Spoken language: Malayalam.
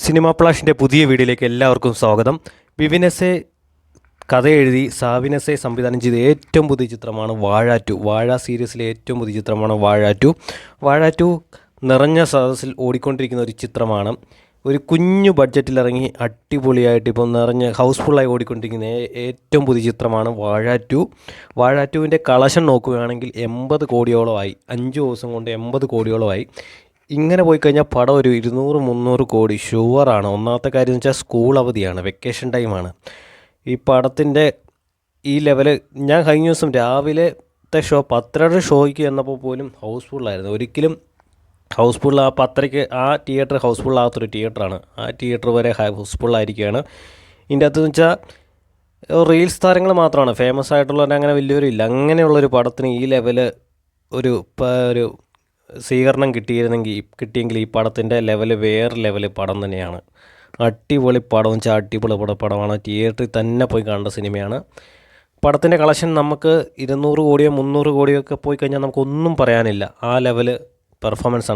സിനിമ പ്ലാഷിൻ്റെ പുതിയ വീഡിയോയിലേക്ക് എല്ലാവർക്കും സ്വാഗതം. വിവിനെസ്സെ കഥ എഴുതി സാവിനെസ്സെ സംവിധാനം ചെയ്ത ഏറ്റവും പുതിയ ചിത്രമാണ് വാഴ 2. വാഴ സീരീസിലെ ഏറ്റവും പുതിയ ചിത്രമാണ് വാഴ 2. വാഴ 2 നിറഞ്ഞ സദസ്സിൽ ഓടിക്കൊണ്ടിരിക്കുന്ന ഒരു ചിത്രമാണ്. ഒരു കുഞ്ഞു ബഡ്ജറ്റിലിറങ്ങി അടിപൊളിയായിട്ട് ഇപ്പോൾ നിറഞ്ഞ് ഹൗസ്ഫുള്ളായി ഓടിക്കൊണ്ടിരിക്കുന്ന ഏറ്റവും പുതിയ ചിത്രമാണ് വാഴ 2. വാഴ 2വിൻ്റെ കളക്ഷൻ നോക്കുകയാണെങ്കിൽ 80 കോടിയോളമായി. 5 ദിവസം കൊണ്ട് 80 കോടിയോളമായി. ഇങ്ങനെ പോയി കഴിഞ്ഞാൽ പടം ഒരു 200-300 കോടി ഷുവറാണ്. ഒന്നാമത്തെ കാര്യം എന്ന് വെച്ചാൽ സ്കൂൾ അവധിയാണ്, വെക്കേഷൻ ടൈമാണ്. ഈ പടത്തിൻ്റെ ഈ ലെവല് ഞാൻ കഴിഞ്ഞ ദിവസം രാവിലത്തെ ഷോ 10:30 ഷോയ്ക്ക് ചെന്നപ്പോൾ പോലും ഹൗസ്ഫുള്ളായിരുന്നു. ഒരിക്കലും ഹൗസ്ഫുൾ ആ 10:30 ആ തിയേറ്റർ ഹൗസ്ഫുള്ളാകാത്തൊരു തിയേറ്ററാണ്. ആ തിയേറ്റർ വരെ ഹൗസ്ഫുള്ളായിരിക്കുകയാണ്. ഇതിൻ്റെ അകത്തെന്ന് വെച്ചാൽ റീൽസ് താരങ്ങൾ മാത്രമാണ്, ഫേമസ് ആയിട്ടുള്ളവർ അങ്ങനെ വലിയവരില്ല. അങ്ങനെയുള്ളൊരു പടത്തിന് ഈ ലെവല് ഒരു സ്വീകരണം കിട്ടിയെങ്കിൽ ഈ പടത്തിൻ്റെ ലെവല് വേറെ ലെവല് പടം തന്നെയാണ്. അടിപൊളി പടം വെച്ചാൽ അടിപൊളി പടമാണ്. തിയേറ്ററിൽ തന്നെ പോയി കണ്ട സിനിമയാണ്. പടത്തിൻ്റെ കളക്ഷൻ നമുക്ക് 200 കോടിയോ 300 കോടിയോ ഒക്കെ പോയി കഴിഞ്ഞാൽ നമുക്കൊന്നും പറയാനില്ല. ആ ലെവല് പെർഫോമൻസാണ്.